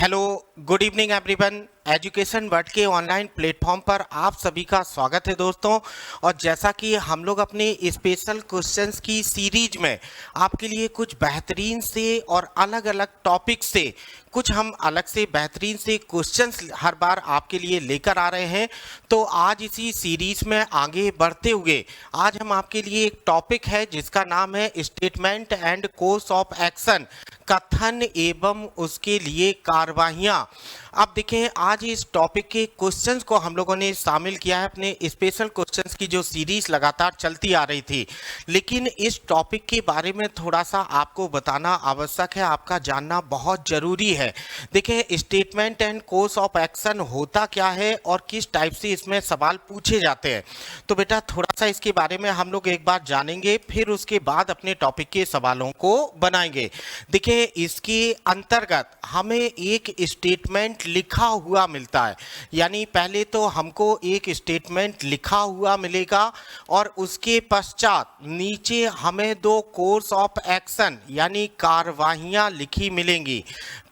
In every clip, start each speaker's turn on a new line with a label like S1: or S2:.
S1: Hello, good evening everyone. Education world के online platform पर आप सभी का स्वागत है दोस्तों। और जैसा कि हम लोग अपने स्पेशल क्वेश्चंस की सीरीज में आपके लिए कुछ बेहतरीन से और अलग अलग टॉपिक से कुछ हम अलग से बेहतरीन से क्वेश्चंस हर बार आपके लिए लेकर आ रहे हैं। तो आज इसी सीरीज में आगे बढ़ते हुए आज हम आपके लिए एक टॉपिक है जिसका नाम है statement and course of action, कथन एवं उसके लिए कार्रवाइयाँ। अब देखें, आज इस टॉपिक के क्वेश्चंस को हम लोगों ने शामिल किया है अपने स्पेशल क्वेश्चंस की जो सीरीज लगातार चलती आ रही थी। लेकिन इस टॉपिक के बारे में थोड़ा सा आपको बताना आवश्यक है, आपका जानना बहुत ज़रूरी है। देखें, statement and course of action होता क्या है और किस टाइप से इसमें सवाल पूछे जाते हैं। तो बेटा थोड़ा सा इसके बारे में हम लोग एक बार जानेंगे, फिर उसके बाद अपने टॉपिक के सवालों को बनाएंगे। देखिए, इसके अंतर्गत हमें एक स्टेटमेंट लिखा हुआ मिलता है, यानी पहले तो हमको एक स्टेटमेंट लिखा हुआ मिलेगा और उसके पश्चात नीचे हमें दो कोर्स ऑफ एक्शन यानी कार्रवाइयाँ लिखी मिलेंगी,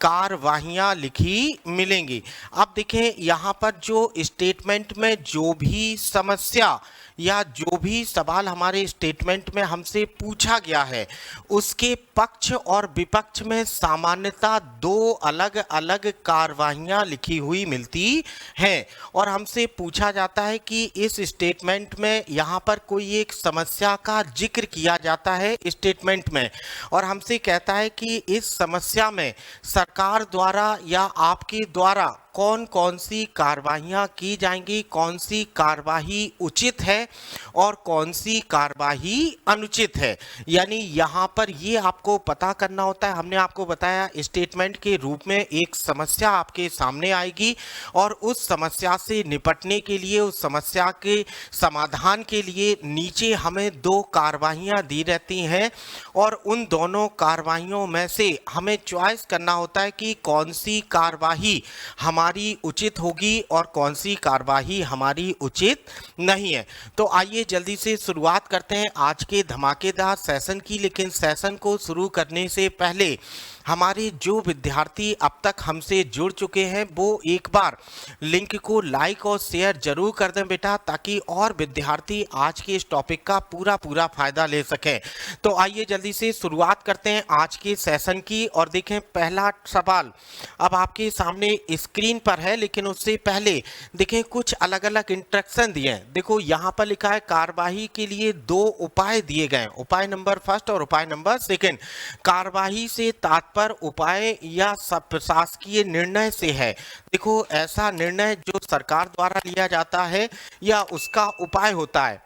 S1: कार्रवाइयाँ लिखी मिलेंगी। अब देखें, यहाँ पर जो स्टेटमेंट में जो भी समस्या या जो भी सवाल हमारे स्टेटमेंट में हमसे पूछा गया है उसके पक्ष और विपक्ष में सामान्यतः दो अलग अलग कार्रवाइयाँ लिखी हुई मिलती हैं। और हमसे पूछा जाता है कि इस स्टेटमेंट में यहाँ पर कोई एक समस्या का जिक्र किया जाता है स्टेटमेंट में, और हमसे कहता है कि इस समस्या में सरकार द्वारा या आपके द्वारा कौन कौन सी कार्रवाइयाँ की जाएंगी, कौन सी कार्रवाई उचित है और कौन सी कार्रवाई अनुचित है। यानी यहाँ पर ये आपको पता करना होता है। हमने आपको बताया स्टेटमेंट के रूप में एक समस्या आपके सामने आएगी और उस समस्या से निपटने के लिए, उस समस्या के समाधान के लिए नीचे हमें दो कार्रवाइयाँ दी रहती हैं और उन दोनों कार्रवाइयों में से हमें चॉइस करना होता है कि कौन सी कार्रवाई हमारी उचित होगी और कौन सी कार्रवाई हमारी उचित नहीं है। तो आइए जल्दी से शुरुआत करते हैं आज के धमाकेदार सेशन की। लेकिन सेशन को शुरू करने से पहले हमारे जो विद्यार्थी अब तक हमसे जुड़ चुके हैं वो एक बार लिंक को लाइक और शेयर जरूर कर दें बेटा, ताकि और विद्यार्थी आज के इस टॉपिक का पूरा फायदा ले सकें। तो आइए जल्दी से शुरुआत करते हैं आज के सेशन की। और देखें, पहला सवाल अब आपके सामने स्क्रीन पर है, लेकिन उससे पहले देखें कुछ अलग अलग इंस्ट्रक्शन दिए हैं। देखो यहाँ पर लिखा है कार्यवाही के लिए दो उपाय दिए गए, उपाय नंबर फर्स्ट और उपाय नंबर सेकंड। कार्यवाही से तात्पर्य उपाय या प्रशासकीय निर्णय से है। देखो, ऐसा निर्णय जो सरकार द्वारा लिया जाता है या उसका उपाय होता है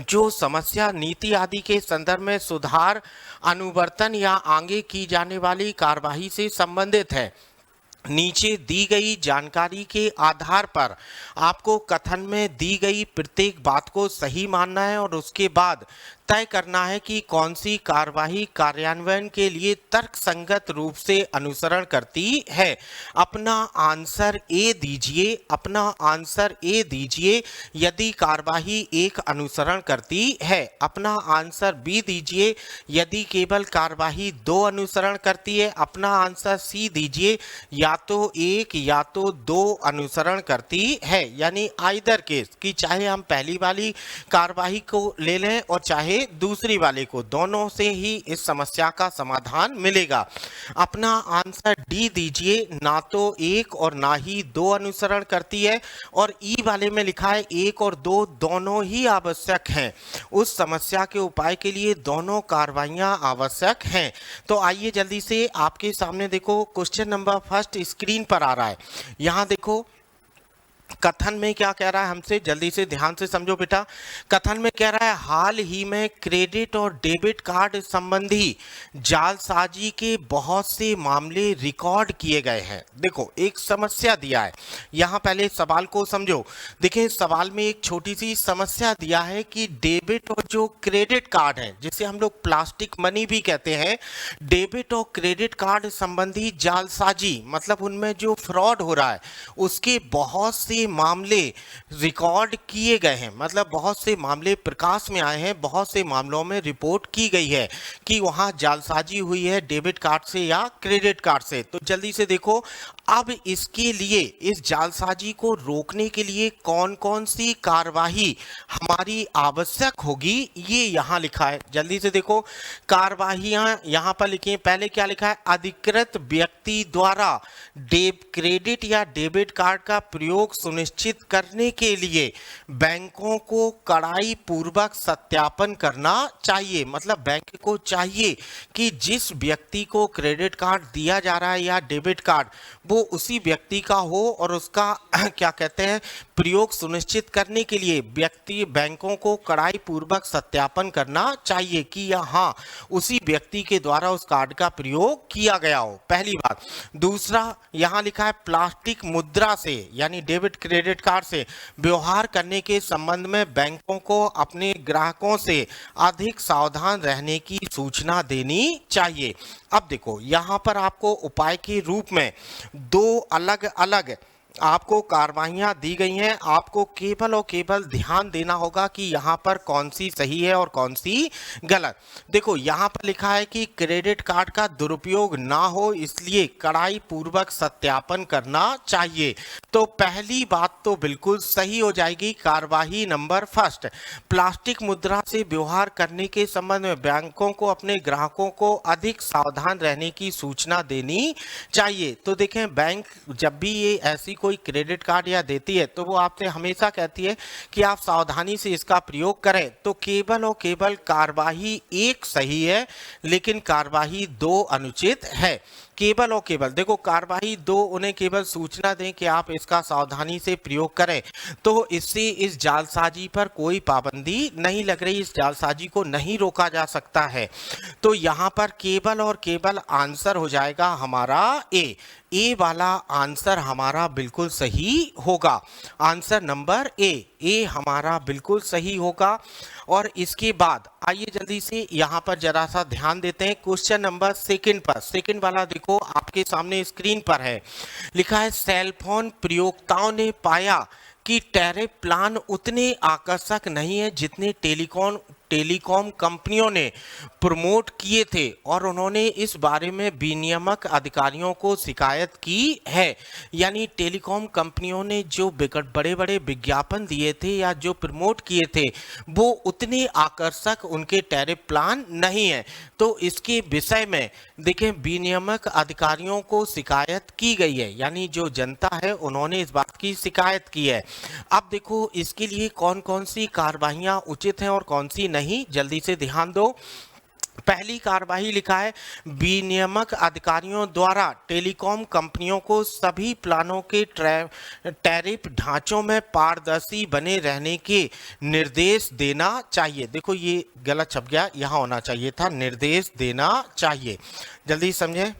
S1: जो समस्या, नीति आदि के संदर्भ में सुधार, अनुवर्तन या आगे की जाने वाली कार्यवाही से संबंधित है। नीचे दी गई जानकारी के आधार पर आपको कथन में दी गई प्रत्येक बात को सही मानना है और उसके बाद तय करना है कि कौन सी कार्यवाही कार्यान्वयन के लिए तर्कसंगत रूप से अनुसरण करती है। अपना आंसर ए दीजिए, अपना आंसर ए दीजिए यदि कार्यवाही एक अनुसरण करती है। अपना आंसर बी दीजिए यदि केवल कार्यवाही दो अनुसरण करती है। अपना आंसर सी दीजिए या तो एक या तो दो अनुसरण करती है। यानी आइदर केस कि चाहे हम पहली वाली कार्यवाही को ले लें और चाहे दूसरी वाले को, दोनों से ही इस समस्या का समाधान मिलेगा। अपना आंसर डी दीजिए, ना तो एक और ना ही दो अनुसरण करती है। और ई वाले में लिखा है एक और दो दोनों ही आवश्यक हैं। उस समस्या के उपाय के लिए दोनों कार्रवाइयां आवश्यक हैं। तो आइए जल्दी से आपके सामने देखो, क्वेश्चन नंबर फर्स्ट स्क्रीन पर आ रहा है। यहां देखो कथन में क्या कह रहा है हमसे, जल्दी से ध्यान से समझो बेटा। कथन में कह रहा है हाल ही में क्रेडिट और डेबिट कार्ड संबंधी जालसाजी के बहुत से मामले रिकॉर्ड किए गए हैं। देखो, एक समस्या दिया है, यहाँ पहले सवाल को समझो। देखिए, सवाल में एक छोटी सी समस्या दिया है कि डेबिट और जो क्रेडिट कार्ड है, जिसे हम लोग प्लास्टिक मनी भी कहते हैं, डेबिट और क्रेडिट कार्ड संबंधी जालसाजी मतलब उनमें जो फ्रॉड हो रहा है उसके बहुत से ये मामले रिकॉर्ड किए गए हैं, मतलब बहुत से मामले प्रकाश में आए हैं, बहुत से मामलों में रिपोर्ट की गई है कि वहाँ जालसाजी हुई है डेबिट कार्ड से या क्रेडिट कार्ड से। तो जल्दी से देखो, अब इसके लिए, इस जालसाजी को रोकने के लिए कौन कौन सी कार्यवाही हमारी आवश्यक होगी, ये यहाँ लिखा है। जल्दी से देखो, कार्यवाहियां यहाँ पर लिखी हैं। पहले क्या लिखा है? अधिकृत व्यक्ति द्वारा क्रेडिट या डेबिट कार्ड का प्रयोग सुनिश्चित करने के लिए बैंकों को कड़ाई पूर्वक सत्यापन करना चाहिए। मतलब बैंक को चाहिए कि जिस व्यक्ति को क्रेडिट कार्ड दिया जा रहा है या डेबिट कार्ड, वो उसी व्यक्ति का हो और उसका क्या कहते हैं, प्रयोग सुनिश्चित करने के लिए बैंकों को कड़ाई पूर्वक सत्यापन करना चाहिए कि हाँ, उसी व्यक्ति के द्वारा उस कार्ड का प्रयोग किया गया हो, पहली बात। दूसरा यहाँ लिखा है, प्लास्टिक मुद्रा से यानी डेबिट क्रेडिट कार्ड से व्यवहार करने के संबंध में बैंकों को अपने ग्राहकों से अधिक सावधान रहने की सूचना देनी चाहिए। अब देखो, यहाँ पर आपको उपाय के रूप में दो अलग अलग आपको कार्यवाहियां दी गई हैं। आपको केवल और केवल ध्यान देना होगा कि यहाँ पर कौन सी सही है और कौन सी गलत। देखो, यहाँ पर लिखा है कि क्रेडिट कार्ड का दुरुपयोग ना हो, इसलिए कड़ाई पूर्वक सत्यापन करना चाहिए। तो पहली बात तो बिल्कुल सही हो जाएगी। कार्यवाही नंबर फर्स्ट, प्लास्टिक मुद्रा से व्यवहार करने के संबंध में बैंकों को अपने ग्राहकों को अधिक सावधान रहने की सूचना देनी चाहिए। तो देखें, बैंक जब भी ये ऐसी कोई क्रेडिट कार्ड या देती है तो वो आपसे हमेशा कहती है कि आप सावधानी से इसका प्रयोग करें। तो केवल और केवल कार्यवाही एक सही है, लेकिन कार्यवाही दो अनुचित है। केवल और केवल देखो, कार्यवाही दो, उन्हें केवल सूचना दें कि आप इसका सावधानी से प्रयोग करें, तो इससे इस जालसाजी पर कोई पाबंदी नहीं लग रही, इस जालसाजी को नहीं रोका जा सकता है। तो यहाँ पर केवल और केवल आंसर हो जाएगा हमारा ए वाला आंसर हमारा बिल्कुल सही होगा। आंसर नंबर ए हमारा बिल्कुल सही होगा। और इसके बाद आइए जल्दी से यहाँ पर जरा सा ध्यान देते हैं क्वेश्चन नंबर सेकंड पर। सेकंड वाला देखो, आपके सामने स्क्रीन पर है, लिखा है, सेलफोन प्रयोक्ताओं ने पाया कि टैरिफ प्लान उतने आकर्षक नहीं है जितने टेलीकॉम कंपनियों ने प्रमोट किए थे, और उन्होंने इस बारे में विनियामक अधिकारियों को शिकायत की है। यानी टेलीकॉम कंपनियों ने जो बड़े बड़े विज्ञापन दिए थे या जो प्रमोट किए थे, वो उतने आकर्षक उनके टैरिफ प्लान नहीं है। तो इसके विषय में देखें, विनियामक अधिकारियों को शिकायत की गई है, यानी जो जनता है उन्होंने इस बात की शिकायत की है। अब देखो, इसके लिए कौन कौन सी कार्यवाहियां उचित हैं और कौन सी नहीं, जल्दी से ध्यान दो। पहली कार्यवाही लिखा है, विनियामक अधिकारियों द्वारा टेलीकॉम कंपनियों को सभी प्लानों के टैरिफ ढांचों में पारदर्शी बने रहने के निर्देश देना चाहिए। देखो, ये गलत छप गया, यहाँ होना चाहिए था निर्देश देना चाहिए। जल्दी समझे।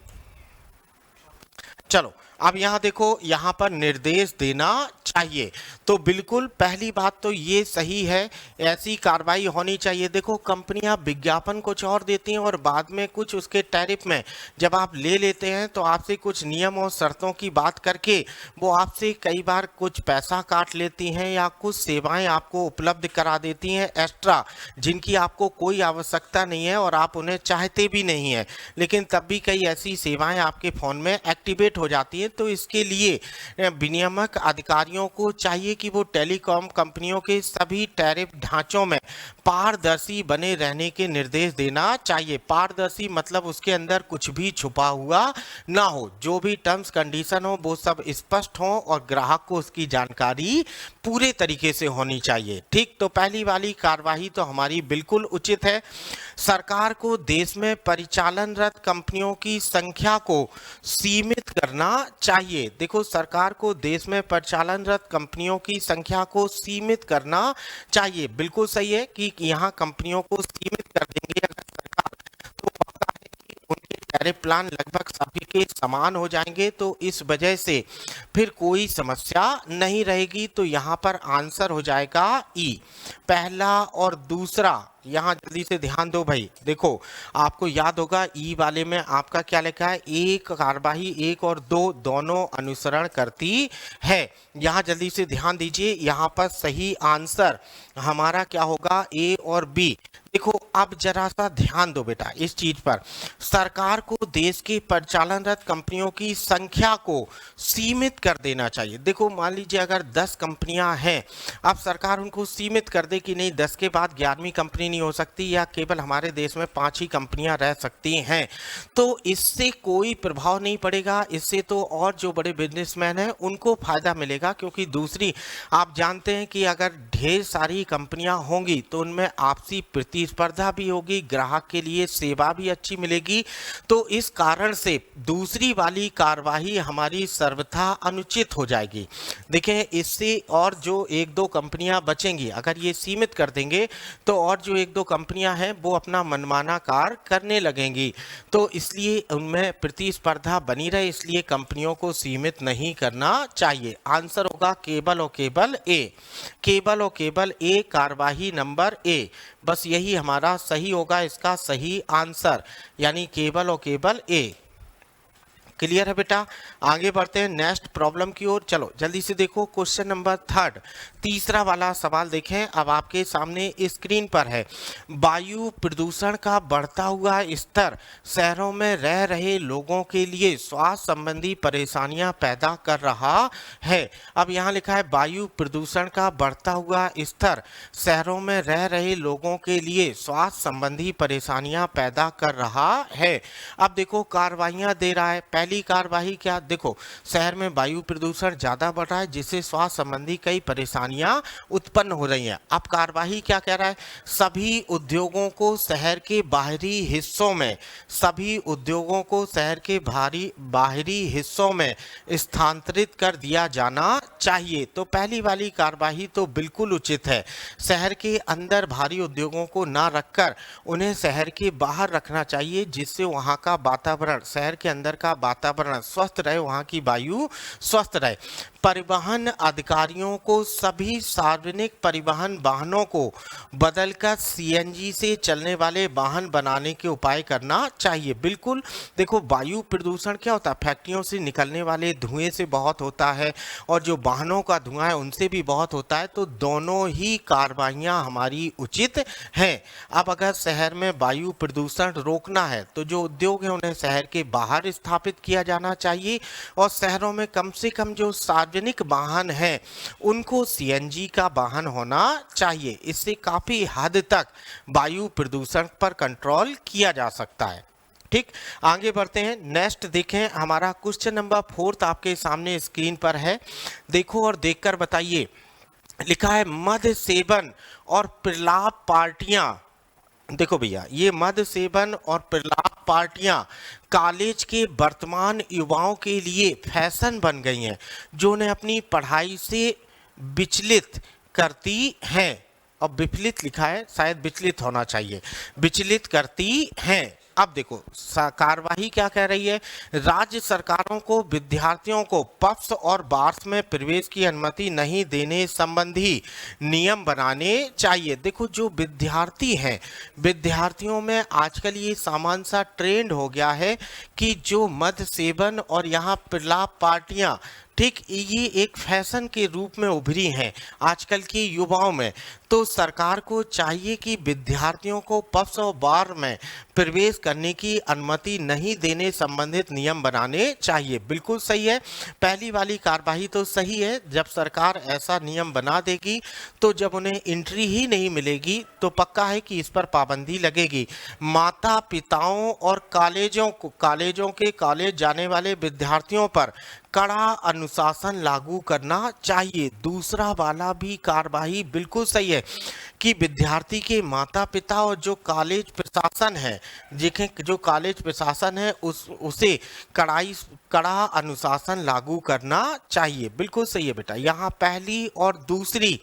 S1: चलो, अब यहाँ देखो, यहाँ पर निर्देश देना चाहिए। तो बिल्कुल पहली बात तो ये सही है, ऐसी कार्रवाई होनी चाहिए। देखो, कंपनियां विज्ञापन कुछ और देती हैं और बाद में कुछ उसके टैरिफ में जब आप ले लेते हैं तो आपसे कुछ नियम और शर्तों की बात करके वो आपसे कई बार कुछ पैसा काट लेती हैं या कुछ सेवाएं आपको उपलब्ध करा देती हैं एक्स्ट्रा, जिनकी आपको कोई आवश्यकता नहीं है और आप उन्हें चाहते भी नहीं हैं, लेकिन तब भी कई ऐसी सेवाएं आपके फ़ोन में एक्टिवेट हो जाती हैं। तो इसके लिए विनियामक अधिकारियों को चाहिए कि वो टेलीकॉम कंपनियों के सभी टैरिफ ढांचों में पारदर्शी बने रहने के निर्देश देना चाहिए। पारदर्शी मतलब उसके अंदर कुछ भी छुपा हुआ ना हो, जो भी टर्म्स कंडीशन हो वो सब स्पष्ट हो और ग्राहक को उसकी जानकारी पूरे तरीके से होनी चाहिए। ठीक, तो पहली वाली कार्यवाही तो हमारी बिल्कुल उचित है। सरकार को देश में परिचालनरत कंपनियों की संख्या को सीमित करना चाहिए। देखो, सरकार को देश में परिचालनरत कंपनियों की संख्या को सीमित करना चाहिए। बिल्कुल सही है कि यहाँ कंपनियों को सीमित कर देंगे अगर सरकार, तो पता है कि उनके टैरिफ प्लान लगभग सभी के समान हो जाएंगे, तो इस वजह से फिर कोई समस्या नहीं रहेगी। तो यहाँ पर आंसर हो जाएगा ई, पहला और दूसरा यहाँ जल्दी से ध्यान दो भाई, देखो आपको याद होगा ई वाले में आपका क्या लिखा है, एक कार्यवाही 1 और 2 दोनों अनुसरण करती है। यहाँ जल्दी से ध्यान दीजिए, यहाँ पर सही आंसर हमारा क्या होगा, ए और बी। देखो अब जरा सा ध्यान दो बेटा इस चीज पर, सरकार को देश की परिचालनरत कंपनियों की संख्या को सीमित कर देना चाहिए। देखो मान लीजिए अगर 10 कंपनियां हैं, अब सरकार उनको सीमित कर दे कि नहीं 10 के बाद 11वीं कंपनी नहीं हो सकती, या केवल हमारे देश में 5 ही कंपनियां रह सकती हैं, तो इससे कोई प्रभाव नहीं पड़ेगा। इससे तो और जो बड़े बिजनेसमैन हैं उनको फायदा मिलेगा, क्योंकि दूसरी आप जानते हैं कि अगर ढेर सारी कंपनियां होंगी तो उनमें आपसी प्रतिस्पर्धा भी होगी, ग्राहक के लिए सेवा भी अच्छी मिलेगी। तो इस कारण से दूसरी वाली कार्यवाही हमारी सर्वथा अनुचित हो जाएगी। देखें इससे और जो 1-2 कंपनियां बचेंगी, अगर ये सीमित कर देंगे तो और जो 1-2 कंपनियां हैं वो अपना मनमाना कार्य करने लगेंगी, तो इसलिए उनमें प्रतिस्पर्धा बनी रहे, इसलिए कंपनियों को सीमित नहीं करना चाहिए। आंसर होगा केवल और केवल ए, केवल और केवल ए, कार्यवाही नंबर ए, बस यही हमारा सही होगा, इसका सही आंसर, यानी केवल और केवल ए। क्लियर है बेटा, आगे बढ़ते हैं नेक्स्ट प्रॉब्लम की ओर। चलो जल्दी से देखो क्वेश्चन नंबर 3, तीसरा वाला सवाल देखें, अब आपके सामने स्क्रीन पर है। वायु प्रदूषण का बढ़ता हुआ स्तर शहरों में रह रहे लोगों के लिए स्वास्थ्य संबंधी परेशानियां पैदा कर रहा है। अब यहाँ लिखा है वायु प्रदूषण का बढ़ता हुआ स्तर शहरों में रह रहे लोगों के लिए स्वास्थ्य संबंधी परेशानियां पैदा कर रहा है। अब देखो कार्रवाइयां दे रहा है। पहली कार्यवाही क्या, देखो शहर में वायु प्रदूषण ज्यादा बढ़ रहा है जिससे स्वास्थ्य संबंधी कई परेशानियां उत्पन्न हो रही हैं। अब कार्यवाही क्या कह रहा है, सभी उद्योगों को शहर के बाहरी हिस्सों में, सभी उद्योगों को शहर के बाहरी हिस्सों में स्थानांतरित कर दिया जाना चाहिए। तो पहली वाली कार्यवाही तो बिल्कुल उचित है, शहर के अंदर भारी उद्योगों को ना रखकर उन्हें शहर के बाहर रखना चाहिए, जिससे वहां का वातावरण, शहर के अंदर का वातावरण स्वस्थ रहे, वहां की वायु स्वस्थ रहे। परिवहन अधिकारियों को सभी सार्वजनिक परिवहन वाहनों को बदलकर सीएनजी से चलने वाले वाहन बनाने के उपाय करना चाहिए। बिल्कुल, देखो वायु प्रदूषण क्या होता है, फैक्ट्रियों से निकलने वाले धुएं से बहुत होता है और जो वाहनों का धुआं है उनसे भी बहुत होता है, तो दोनों ही कार्रवाइयां हमारी उचित हैं। अब अगर शहर में वायु प्रदूषण रोकना है तो जो उद्योग है उन्हें शहर के बाहर स्थापित किया जाना चाहिए, और शहरों में कम से कम जो सार्वजनिक वाहन हैं उनको सीएनजी का वाहन होना चाहिए। इससे काफी हद तक वायु प्रदूषण पर कंट्रोल किया जा सकता है। ठीक, आगे बढ़ते हैं, नेक्स्ट देखें, हमारा क्वेश्चन नंबर 4 आपके सामने स्क्रीन पर है, देखो और देखकर बताइए। लिखा है मद्य सेवन और प्रलाप पार्टियां, देखो भैया ये मद्य सेवन और प्रलाप पार्टियां कॉलेज के वर्तमान युवाओं के लिए फैशन बन गई हैं, जो उन्हें अपनी पढ़ाई से विचलित करती हैं। और विचलित लिखा है, शायद विचलित होना चाहिए, विचलित करती हैं। अब देखो कार्यवाही क्या कह रही है, राज्य सरकारों को विद्यार्थियों को पब्स और बार्स में प्रवेश की अनुमति नहीं देने संबंधी नियम बनाने चाहिए। देखो जो विद्यार्थी हैं, विद्यार्थियों में आजकल ये सामान्य सा ट्रेंड हो गया है कि जो मद्य सेवन और यहाँ प्रलाप पार्टियां, ठीक, ये एक फैशन के रूप में उभरी हैं आजकल के युवाओं में। तो सरकार को चाहिए कि विद्यार्थियों को पब्स और बार में प्रवेश करने की अनुमति नहीं देने संबंधित नियम बनाने चाहिए। बिल्कुल सही है, पहली वाली कार्यवाही तो सही है। जब सरकार ऐसा नियम बना देगी तो जब उन्हें एंट्री ही नहीं मिलेगी तो पक्का है कि इस पर पाबंदी लगेगी। माता पिताओं और कॉलेजों के कॉलेज जाने वाले विद्यार्थियों पर कड़ा अनुशासन लागू करना चाहिए। दूसरा वाला भी कार्यवाही बिल्कुल सही है कि विद्यार्थी के माता पिता और जो कॉलेज प्रशासन है, जो कॉलेज प्रशासन है उसे कड़ा अनुशासन लागू करना चाहिए। बिल्कुल सही है बेटा, यहाँ पहली और दूसरी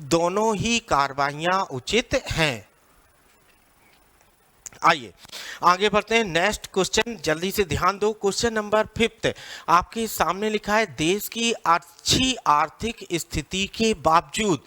S1: दोनों ही कार्रवाइयाँ उचित हैं। आइए आगे बढ़ते हैं। नेक्स्ट क्वेश्चन, जल्दी से ध्यान दो। क्वेश्चन नंबर 5 आपके सामने लिखा है, देश की अच्छी आर्थिक स्थिति के बावजूद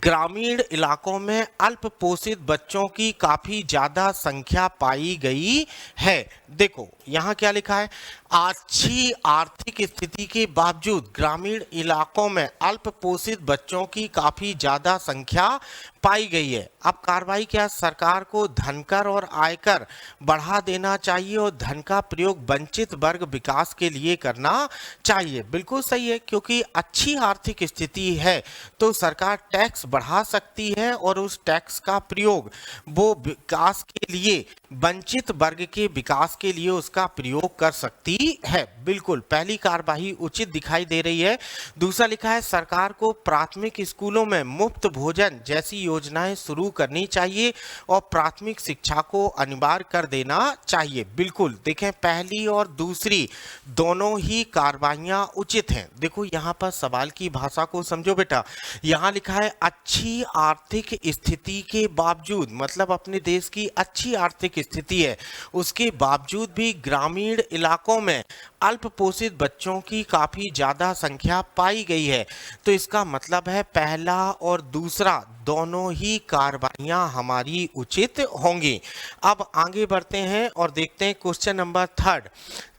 S1: ग्रामीण इलाकों में अल्प पोषित बच्चों की काफी ज्यादा संख्या पाई गई है। देखो यहाँ क्या लिखा है, अच्छी आर्थिक स्थिति के बावजूद ग्रामीण इलाकों में अल्प पोषित बच्चों की काफी ज्यादा संख्या पाई गई है। अब कार्रवाई क्या, सरकार को धनकर और आयकर बढ़ा देना चाहिए और धन का प्रयोग वंचित वर्ग विकास के लिए करना चाहिए। बिल्कुल सही है, क्योंकि अच्छी आर्थिक स्थिति है तो सरकार टैक्स बढ़ा सकती है और उस टैक्स का प्रयोग वो विकास के लिए, वंचित वर्ग के विकास के लिए उसका प्रयोग कर सकती है। बिल्कुल पहली कार्यवाही उचित दिखाई दे रही है। दूसरा लिखा है, सरकार को प्राथमिक स्कूलों में मुफ्त भोजन जैसी योजनाएं शुरू करनी चाहिए और प्राथमिक शिक्षा को अनिवार्य कर देना चाहिए। बिल्कुल देखें, पहली और दूसरी दोनों ही कार्रवाइयां उचित हैं। देखो यहाँ पर सवाल की भाषा को समझो बेटा। यहाँ लिखा है अच्छी आर्थिक स्थिति के बावजूद, मतलब अपने देश की अच्छी आर्थिक स्थिति है, उसके बावजूद भी ग्रामीण इलाकों में अल्प पोषित बच्चों की काफी ज्यादा संख्या पाई गई है। तो इसका मतलब है पहला और दूसरा दोनों ही कार्रवाइयां हमारी उचित होंगी। अब आगे बढ़ते हैं और देखते हैं क्वेश्चन नंबर 3।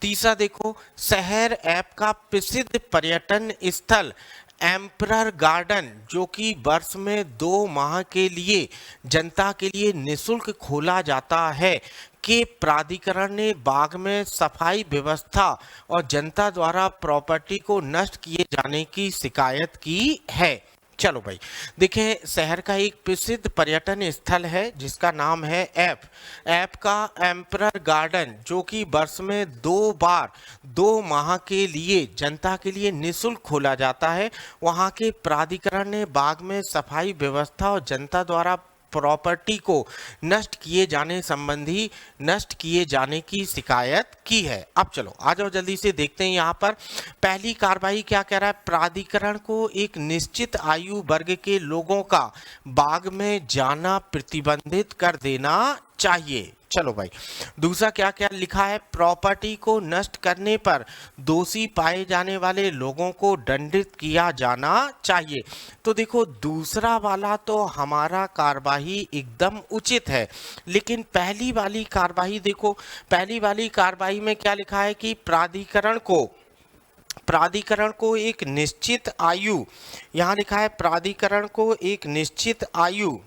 S1: तीसरा देखो, शहर ऐप का प्रसिद्ध पर्यटन स्थल एम्परर गार्डन, जो कि वर्ष में 2 माह के लिए जनता के लिए निःशुल्क खोला जाता है, के प्राधिकरण ने बाग में सफाई व्यवस्था और जनता द्वारा प्रॉपर्टी को नष्ट किए जाने की शिकायत की है। चलो भाई देखें, शहर का एक प्रसिद्ध पर्यटन स्थल है जिसका नाम है ऐप का एम्परर गार्डन, जो कि वर्ष में 2 बार 2 माह के लिए जनता के लिए निःशुल्क खोला जाता है। वहां के प्राधिकरण ने बाग में सफाई व्यवस्था और जनता द्वारा प्रॉपर्टी को नष्ट किए जाने की शिकायत की है। अब चलो आ जाओ जल्दी से देखते हैं। यहाँ पर पहली कार्रवाई क्या कह रहा है, प्राधिकरण को एक निश्चित आयु वर्ग के लोगों का बाग में जाना प्रतिबंधित कर देना चाहिए। चलो भाई, दूसरा क्या क्या लिखा है, प्रॉपर्टी को नष्ट करने पर दोषी पाए जाने वाले लोगों को दंडित किया जाना चाहिए। तो देखो दूसरा वाला तो हमारा कार्यवाही एकदम उचित है, लेकिन पहली वाली कार्यवाही देखो, पहली वाली कार्यवाही में क्या लिखा है कि प्राधिकरण को एक निश्चित आयु, यहाँ लिखा है प्राधिकरण को एक निश्चित आयु,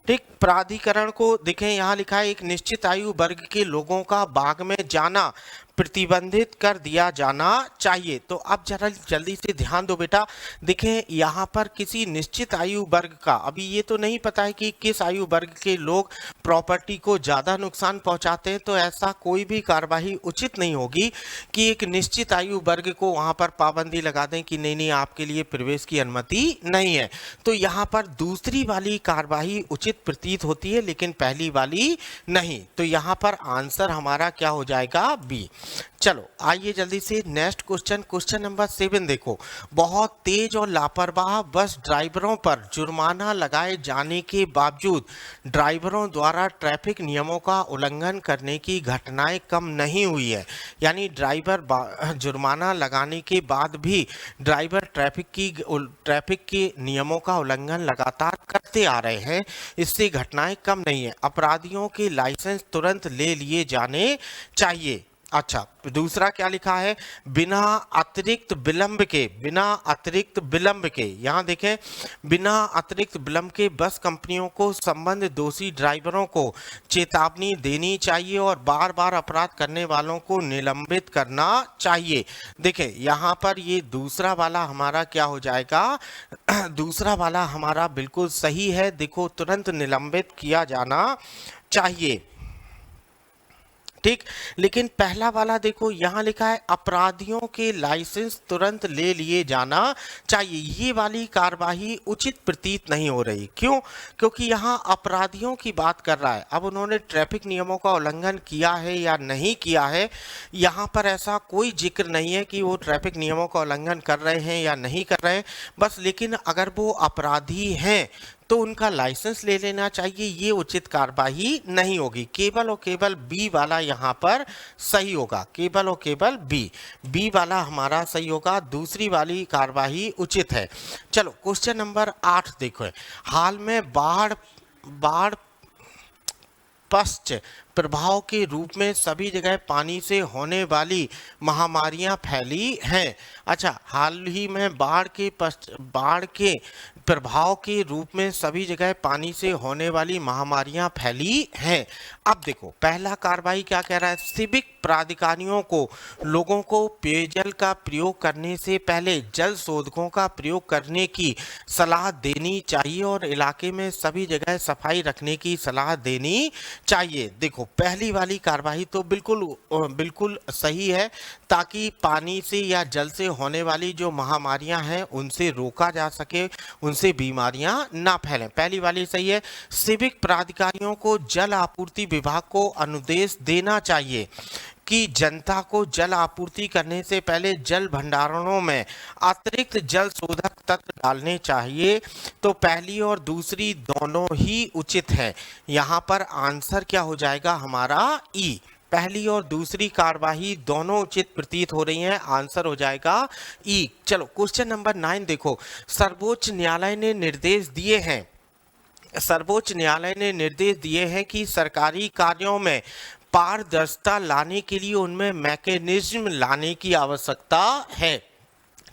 S1: ठीक, प्राधिकरण को देखें यहाँ लिखा है एक निश्चित आयु वर्ग के लोगों का बाग में जाना प्रतिबंधित कर दिया जाना चाहिए। तो अब जरा जल्दी से ध्यान दो बेटा, देखें यहाँ पर किसी निश्चित आयु वर्ग का, अभी ये तो नहीं पता है कि किस आयु वर्ग के लोग प्रॉपर्टी को ज़्यादा नुकसान पहुँचाते हैं, तो ऐसा कोई भी कार्यवाही उचित नहीं होगी कि एक निश्चित आयु वर्ग को वहाँ पर पाबंदी लगा दें कि नहीं आपके लिए प्रवेश की अनुमति नहीं है। तो यहाँ पर दूसरी वाली कार्यवाही उचित प्रतीत होती है, लेकिन पहली वाली नहीं। तो यहाँ पर आंसर हमारा क्या हो जाएगा, बी। चलो आइए जल्दी से नेक्स्ट क्वेश्चन नंबर 7 देखो, बहुत तेज और लापरवाह बस ड्राइवरों पर जुर्माना लगाए जाने के बावजूद ड्राइवरों द्वारा ट्रैफिक नियमों का उल्लंघन करने की घटनाएं कम नहीं हुई है। यानी ड्राइवर जुर्माना लगाने के बाद भी ड्राइवर ट्रैफिक के नियमों का उल्लंघन लगातार करते आ रहे हैं, इससे घटनाएं कम नहीं है। अपराधियों के लाइसेंस तुरंत ले लिए जाने चाहिए। अच्छा, दूसरा क्या लिखा है, बिना अतिरिक्त विलंब के, यहाँ देखें, बिना अतिरिक्त विलंब के बस कंपनियों को संबंधित दोषी ड्राइवरों को चेतावनी देनी चाहिए और बार बार अपराध करने वालों को निलंबित करना चाहिए। देखें यहाँ पर ये दूसरा वाला हमारा क्या हो जाएगा, दूसरा वाला हमारा बिल्कुल सही है। देखो तुरंत निलंबित किया जाना चाहिए, ठीक, लेकिन पहला वाला देखो यहाँ लिखा है अपराधियों के लाइसेंस तुरंत ले लिए जाना चाहिए। ये वाली कार्यवाही उचित प्रतीत नहीं हो रही। क्यों? क्योंकि यहाँ अपराधियों की बात कर रहा है। अब उन्होंने ट्रैफिक नियमों का उल्लंघन किया है या नहीं किया है, यहाँ पर ऐसा कोई जिक्र नहीं है कि वो ट्रैफिक नियमों का उल्लंघन कर रहे हैं या नहीं कर रहे हैं, बस। लेकिन अगर वो अपराधी हैं तो उनका लाइसेंस ले लेना चाहिए, ये उचित कार्यवाही नहीं होगी। केवल और केवल बी वाला यहाँ पर सही होगा, केवल और केवल बी वाला हमारा सही होगा, दूसरी वाली कार्यवाही उचित है। चलो क्वेश्चन नंबर 8 देखो। हाल में बाढ़ पश्च प्रभाव के रूप में सभी जगह पानी से होने वाली महामारियां फैली हैं। अच्छा, हाल ही में बाढ़ के प्रभाव के रूप में सभी जगह पानी से होने वाली महामारियां फैली हैं। अब देखो पहला कार्रवाई क्या कह रहा है, सिविक प्राधिकारियों को लोगों को पेयजल का प्रयोग करने से पहले जल शोधकों का प्रयोग करने की सलाह देनी चाहिए और इलाके में सभी जगह सफाई रखने की सलाह देनी चाहिए। देखो पहली वाली कार्यवाही तो बिल्कुल सही है, ताकि पानी से या जल से होने वाली जो महामारियां हैं उनसे रोका जा सके, उनसे बीमारियां ना फैलें। पहली वाली सही है। सिविक प्राधिकारियों को जल आपूर्ति विभाग को अनुदेश देना चाहिए कि जनता को जल आपूर्ति करने से पहले जल भंडारणों में अतिरिक्त जल शोधक तत्व डालने चाहिए। तो पहली और दूसरी दोनों ही उचित है। यहाँ पर आंसर क्या हो जाएगा हमारा ई। पहली और दूसरी कार्यवाही दोनों उचित प्रतीत हो रही हैं, आंसर हो जाएगा ई। चलो क्वेश्चन नंबर 9 देखो। सर्वोच्च न्यायालय ने निर्देश दिए हैं कि सरकारी कार्यों में पारदर्शिता लाने के लिए उनमें मैकेनिज्म लाने की आवश्यकता है।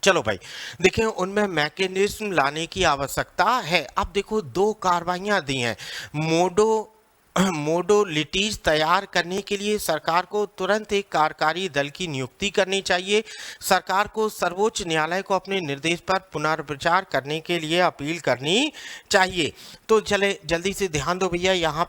S1: चलो भाई देखें, उनमें मैकेनिज्म लाने की आवश्यकता है। अब देखो दो कार्रवाइयां दी हैं। मोडोलिटीज तैयार करने के लिए सरकार को तुरंत एक कार्यकारी दल की नियुक्ति करनी चाहिए। सरकार को सर्वोच्च न्यायालय को अपने निर्देश पर पुनर्विचार करने के लिए अपील करनी चाहिए। तो चले जल्दी से ध्यान दो भैया, यहाँ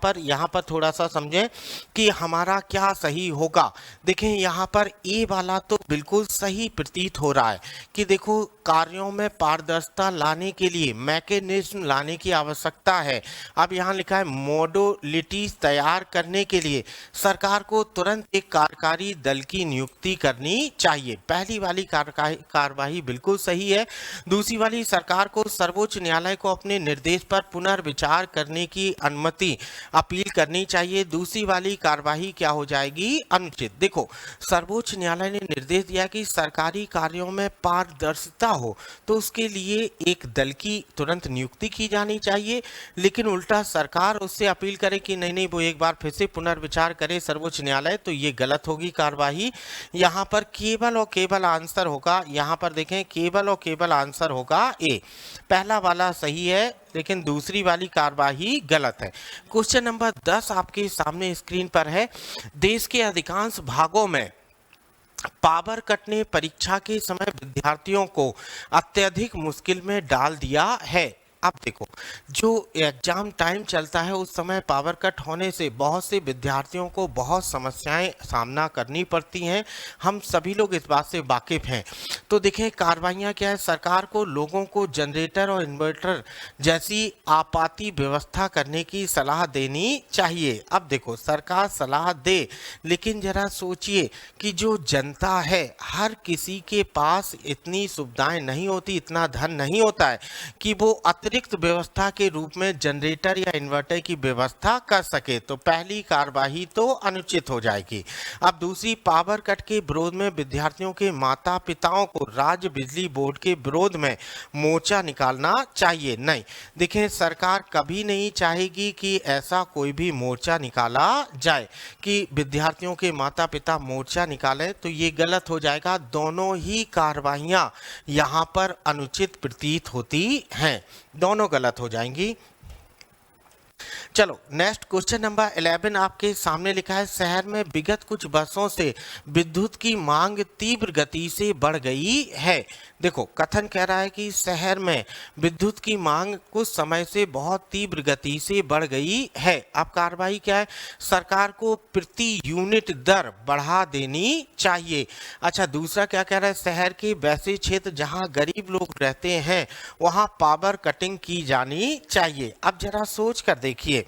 S1: पर थोड़ा सा समझें कि हमारा क्या सही होगा। देखें यहाँ पर ए वाला तो बिल्कुल सही प्रतीत हो रहा है कि देखो कार्यों में पारदर्शिता लाने के लिए मैकेनिज्म लाने की आवश्यकता है। अब यहाँ लिखा है मोडोलिटीज तैयार करने के लिए सरकार को तुरंत एक कार्यकारी दल की नियुक्ति करनी चाहिए। पहली वाली कार्यवाही बिल्कुल सही है। दूसरी वाली सरकार को सर्वोच्च न्यायालय को अपने निर्देश पर पुनर्विचार करने की अनुमति अपील करनी चाहिए। दूसरी वाली कार्यवाही क्या हो जाएगी, अनुचित। देखो सर्वोच्च न्यायालय ने निर्देश दिया कि सरकारी कार्यों में पारदर्शिता हो तो उसके लिए एक दल की तुरंत नियुक्ति की जानी चाहिए, लेकिन उल्टा सरकार उससे अपील करे कि नहीं वो एक बार फिर से पुनर्विचार करे सर्वोच्च न्यायालय, तो ये गलत होगी कार्यवाही। यहाँ पर केवल और केवल आंसर होगा, यहाँ पर देखें केवल और केवल आंसर होगा ए। पहला वाला सही है लेकिन दूसरी वाली कार्यवाही गलत है। क्वेश्चन नंबर 10 आपके सामने स्क्रीन पर है। देश के अधिकांश भागों में पावर कट ने परीक्षा के समय विद्यार्थियों को अत्यधिक मुश्किल में डाल दिया है। अब देखो जो एग्जाम टाइम चलता है उस समय पावर कट होने से बहुत से विद्यार्थियों को बहुत समस्याएं सामना करनी पड़ती हैं। हम सभी लोग इस बात से वाकिफ हैं। तो देखें कार्रवाइयाँ क्या है, सरकार को लोगों को जनरेटर और इन्वर्टर जैसी आपाती व्यवस्था करने की सलाह देनी चाहिए। अब देखो सरकार सलाह दे, लेकिन जरा सोचिए कि जो जनता है हर किसी के पास इतनी सुविधाएं नहीं होती, इतना धन नहीं होता है कि वो अतिरिक्त व्यवस्था के रूप में जनरेटर या इन्वर्टर की व्यवस्था कर सके। तो पहली कार्यवाही तो अनुचित हो जाएगी। अब दूसरी, पावर कट के विरोध में विद्यार्थियों के माता पिताओं को राज्य बिजली बोर्ड के विरोध में मोर्चा निकालना चाहिए। नहीं, देखें सरकार कभी नहीं चाहेगी कि ऐसा कोई भी मोर्चा निकाला जाए कि विद्यार्थियों के माता पिता मोर्चा निकालें, तो ये गलत हो जाएगा। दोनों ही कार्रवाइयां यहाँ पर अनुचित प्रतीत होती हैं, दोनों गलत हो जाएंगी। चलो नेक्स्ट क्वेश्चन नंबर 11 आपके सामने लिखा है। शहर में विगत कुछ वर्षों से विद्युत की मांग तीव्र गति से बढ़ गई है। देखो कथन कह रहा है कि शहर में विद्युत की मांग कुछ समय से बहुत तीव्र गति से बढ़ गई है। अब कार्रवाई क्या है, सरकार को प्रति यूनिट दर बढ़ा देनी चाहिए। अच्छा दूसरा क्या कह रहा है, शहर के वैसे क्षेत्र जहां गरीब लोग रहते हैं वहां पावर कटिंग की जानी चाहिए। अब जरा सोच कर देखिए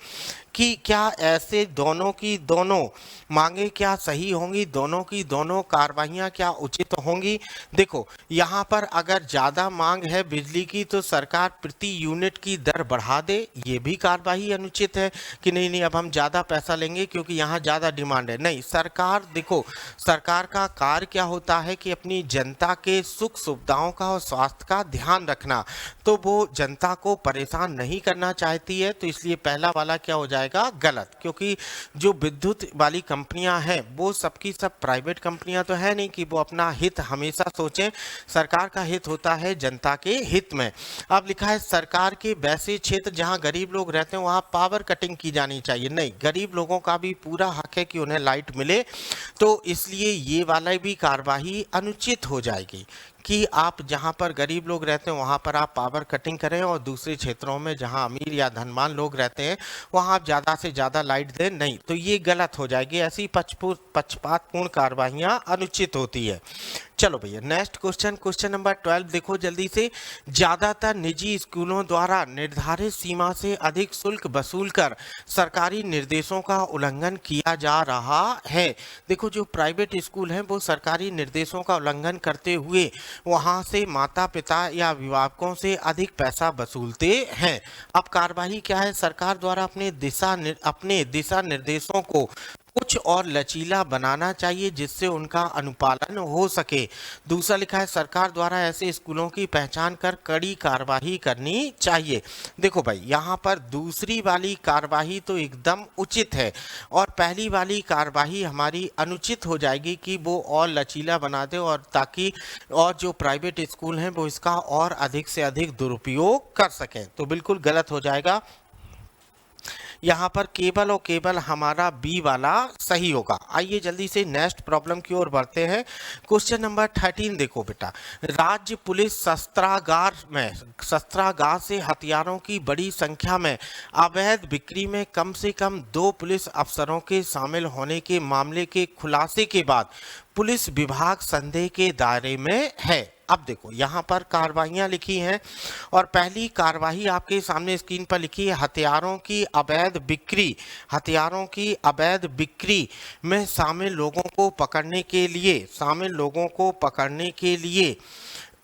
S1: कि क्या ऐसे दोनों की दोनों मांगे क्या सही होंगी, दोनों की दोनों कार्रवाइयाँ क्या उचित होंगी। देखो यहाँ पर अगर ज़्यादा मांग है बिजली की तो सरकार प्रति यूनिट की दर बढ़ा दे, ये भी कार्रवाई अनुचित है कि नहीं नहीं अब हम ज़्यादा पैसा लेंगे क्योंकि यहाँ ज़्यादा डिमांड है। नहीं, सरकार देखो, सरकार का कार्य क्या होता है कि अपनी जनता के सुख सुविधाओं का और स्वास्थ्य का ध्यान रखना, तो वो जनता को परेशान नहीं करना चाहती है। तो इसलिए पहला वाला क्या हो जाएगा, गलत, क्योंकि जो विद्युत वाली कंपनियां हैं वो सबकी सब प्राइवेट कंपनियां तो है नहीं कि वो अपना हित हमेशा सोचें। सरकार का हित होता है जनता के हित में। अब लिखा है सरकार के वैसे क्षेत्र जहां गरीब लोग रहते हैं वहां पावर कटिंग की जानी चाहिए। नहीं, गरीब लोगों का भी पूरा हक है कि उन्हें लाइट मिले, तो इसलिए ये वाला भी कार्यवाही अनुचित हो जाएगी कि आप जहां पर गरीब लोग रहते हैं वहां पर आप पावर कटिंग करें और दूसरे क्षेत्रों में जहां अमीर या धनवान लोग रहते हैं वहां आप ज़्यादा से ज़्यादा लाइट दें। नहीं, तो ये गलत हो जाएगी। ऐसी पक्षपातपूर्ण कार्रवाइयाँ अनुचित होती है। चलो भैया नेक्स्ट क्वेश्चन, क्वेश्चन नंबर 12 देखो जल्दी से। ज़्यादातर निजी स्कूलों द्वारा निर्धारित सीमा से अधिक शुल्क वसूलकर सरकारी निर्देशों का उल्लंघन किया जा रहा है। देखो जो प्राइवेट स्कूल हैं वो सरकारी निर्देशों का उल्लंघन करते हुए वहां से माता पिता या अभिभावकों से अधिक पैसा वसूलते हैं। अब कार्रवाई क्या है, सरकार द्वारा अपने दिशा निर्देशों को कुछ और लचीला बनाना चाहिए जिससे उनका अनुपालन हो सके। दूसरा लिखा है सरकार द्वारा ऐसे स्कूलों की पहचान कर कड़ी कार्रवाई करनी चाहिए। देखो भाई यहाँ पर दूसरी वाली कार्रवाई तो एकदम उचित है और पहली वाली कार्रवाई हमारी अनुचित हो जाएगी कि वो और लचीला बना दे और ताकि और जो प्राइवेट स्कूल हैं वो इसका और अधिक से अधिक दुरुपयोग कर सकें, तो बिल्कुल गलत हो जाएगा। यहाँ पर केवल और केवल हमारा बी वाला सही होगा। आइए जल्दी से नेक्स्ट प्रॉब्लम की ओर बढ़ते हैं। क्वेश्चन नंबर 13 देखो बेटा, राज्य पुलिस शस्त्रागार से हथियारों की बड़ी संख्या में अवैध बिक्री में कम से कम 2 पुलिस अफसरों के शामिल होने के मामले के खुलासे के बाद पुलिस विभाग संदेह के दायरे में है। अब देखो यहाँ पर कार्रवाइयाँ लिखी हैं और पहली कार्रवाई आपके सामने स्क्रीन पर लिखी है, हथियारों की अवैध बिक्री में शामिल लोगों को पकड़ने के लिए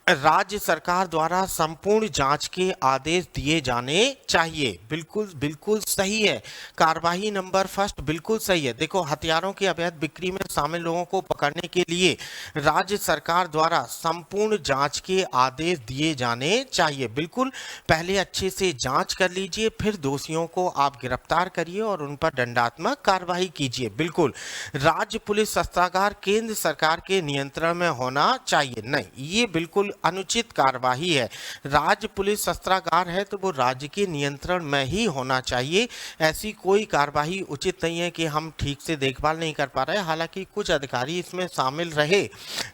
S1: राज्य सरकार द्वारा संपूर्ण जांच के आदेश दिए जाने चाहिए। बिल्कुल सही है, कार्रवाई नंबर फर्स्ट बिल्कुल सही है। देखो हथियारों की अवैध बिक्री में शामिल लोगों को पकड़ने के लिए राज्य सरकार द्वारा संपूर्ण जांच के आदेश दिए जाने चाहिए। बिल्कुल पहले अच्छे से जांच कर लीजिए, फिर दोषियों को आप गिरफ्तार करिए और उन पर दंडात्मक कार्रवाई कीजिए। बिल्कुल राज्य पुलिस शस्त्रागार केंद्र सरकार के नियंत्रण में होना चाहिए। नहीं, ये बिल्कुल अनुचित कार्यवाही है। राज्य पुलिस शस्त्रागार है तो वो राज्य के नियंत्रण में ही होना चाहिए। ऐसी कोई कार्यवाही उचित नहीं है कि हम ठीक से देखभाल नहीं कर पा रहे, हालांकि कुछ अधिकारी इसमें शामिल रहे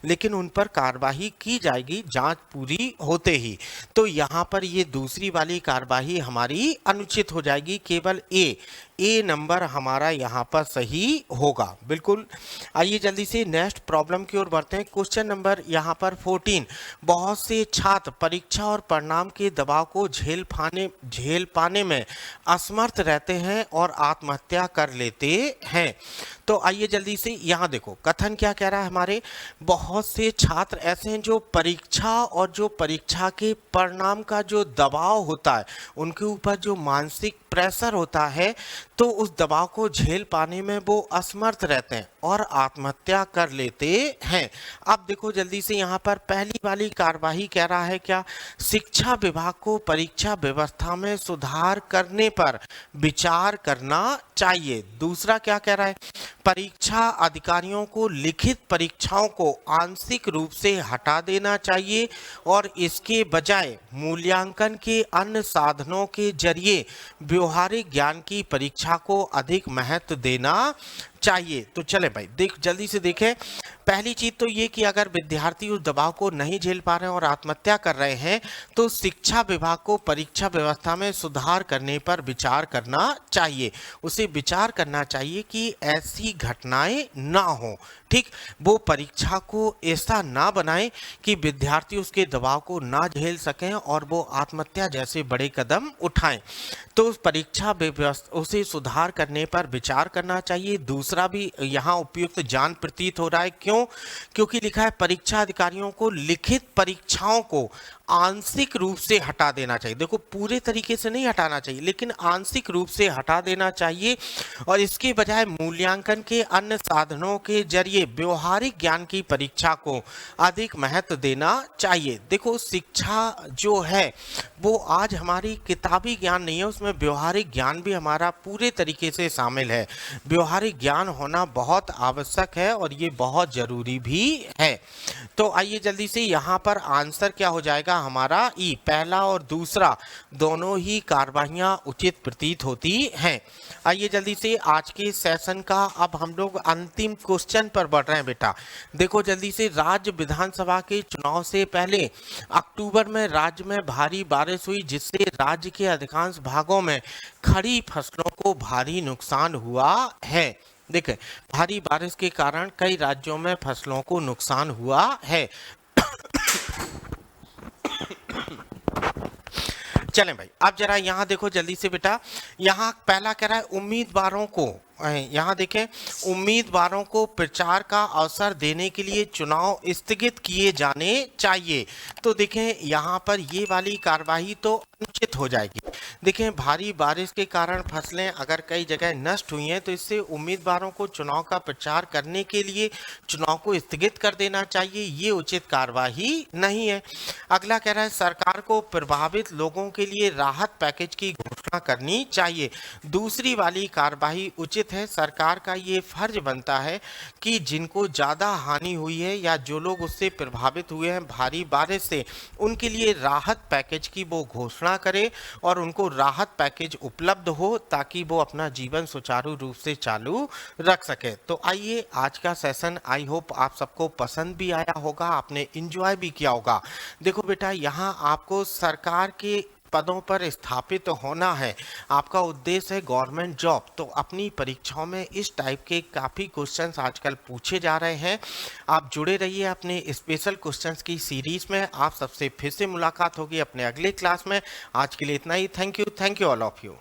S1: लेकिन उन पर कार्यवाही की जाएगी जांच पूरी होते ही। तो यहाँ पर ये दूसरी वाली कार्यवाही हमारी अनुचित हो जाएगी, केवल ए नंबर हमारा यहाँ पर सही होगा। बिल्कुल आइए जल्दी से नेक्स्ट प्रॉब्लम की ओर बढ़ते हैं। क्वेश्चन नंबर यहाँ पर 14, बहुत से छात्र परीक्षा और परिणाम के दबाव को झेल पाने में असमर्थ रहते हैं और आत्महत्या कर लेते हैं। तो आइए जल्दी से यहाँ देखो कथन क्या कह रहा है, हमारे बहुत से छात्र ऐसे हैं जो परीक्षा के परिणाम का जो दबाव होता है, उनके ऊपर जो मानसिक प्रेशर होता है, तो उस दबाव को झेल पाने में वो असमर्थ रहते हैं और आत्महत्या कर लेते हैं। अब देखो जल्दी से यहाँ पर पहली वाली कार्यवाही कह रहा है क्या, शिक्षा विभाग को परीक्षा व्यवस्था में सुधार करने पर विचार करना चाहिए। दूसरा क्या कह रहा है, परीक्षा अधिकारियों को लिखित परीक्षाओं को आंशिक रूप से हटा देना चाहिए और इसके बजाय मूल्यांकन के अन्य साधनों के जरिए व्यवहारिक ज्ञान की परीक्षा को अधिक महत्व देना चाहिए। तो चले भाई देख जल्दी से देखें। पहली चीज तो ये कि अगर विद्यार्थी उस दबाव को नहीं झेल पा रहे हैं और आत्महत्या कर रहे हैं तो शिक्षा विभाग को परीक्षा व्यवस्था में सुधार करने पर विचार करना चाहिए। उसे विचार करना चाहिए कि ऐसी घटनाएं ना हो। ठीक, वो परीक्षा को ऐसा ना बनाए कि विद्यार्थी उसके दबाव को ना झेल सकें और वो आत्महत्या जैसे बड़े कदम उठाएं। तो परीक्षा व्यवस्था उसे सुधार करने पर विचार करना चाहिए। दूसरा भी यहाँ उपयुक्त जान प्रतीत हो रहा है। क्यों? क्योंकि लिखा है परीक्षा अधिकारियों को लिखित परीक्षाओं को आंशिक रूप से हटा देना चाहिए। देखो पूरे तरीके से नहीं हटाना चाहिए लेकिन आंशिक रूप से हटा देना चाहिए और इसके बजाय मूल्यांकन के अन्य साधनों के जरिए व्यवहारिक ज्ञान की परीक्षा को अधिक महत्व देना चाहिए। देखो शिक्षा जो है वो आज हमारी किताबी ज्ञान नहीं है, उसमें व्यवहारिक ज्ञान भी हमारा पूरे तरीके से शामिल है। व्यवहारिक ज्ञान होना बहुत आवश्यक है और ये बहुत जरूरी भी है। तो आइए जल्दी से यहाँ पर आंसर क्या हो जाएगा हमारा ई। पहला और दूसरा दोनों ही कार्यवाहियां उचित प्रतीत होती हैं। आइए जल्दी से आज के सेशन का अब हम लोग अंतिम क्वेश्चन पर बढ़ रहे हैं बेटा। देखो जल्दी से, राज्य विधानसभा के चुनाव से पहले अक्टूबर में राज्य में भारी बारिश हुई जिससे राज्य के अधिकांश भागों में खड़ी फसलों को भारी नुकसान हुआ है। देखें भारी बारिश के कारण कई राज्यों में फसलों को नुकसान हुआ है। चलें भाई अब जरा यहाँ देखो जल्दी से बेटा। यहाँ पहला कह रहा है उम्मीदवारों को, यहाँ देखें उम्मीदवारों को प्रचार का अवसर देने के लिए चुनाव स्थगित किए जाने चाहिए। तो देखें यहाँ पर ये वाली कार्यवाही तो अनुचित हो जाएगी। देखें भारी बारिश के कारण फसलें अगर कई जगह नष्ट हुई हैं तो इससे उम्मीदवारों को चुनाव का प्रचार करने के लिए चुनाव को स्थगित कर देना चाहिए, ये उचित कार्यवाही नहीं है। अगला कह रहा है सरकार को प्रभावित लोगों के लिए राहत पैकेज की घोषणा करनी चाहिए। दूसरी वाली कार्यवाही उचित है। सरकार का ये फर्ज बनता है कि जिनको ज़्यादा हानि हुई है या जो लोग उससे प्रभावित हुए हैं भारी बारिश से, उनके लिए राहत पैकेज की वो घोषणा करे और उनको राहत पैकेज उपलब्ध हो ताकि वो अपना जीवन सुचारू रूप से चालू रख सके। तो आइए आज का सेशन आई होप आप सबको पसंद भी आया होगा, आपने इंजॉय भी किया होगा। देखो बेटा यहाँ आपको सरकार के पदों पर स्थापित होना है, आपका उद्देश्य है गवर्नमेंट जॉब। तो अपनी परीक्षाओं में इस टाइप के काफ़ी क्वेश्चंस आजकल पूछे जा रहे हैं। आप जुड़े रहिए अपने स्पेशल क्वेश्चंस की सीरीज में। आप सबसे फिर से मुलाकात होगी अपने अगले क्लास में। आज के लिए इतना ही। Thank you all of you.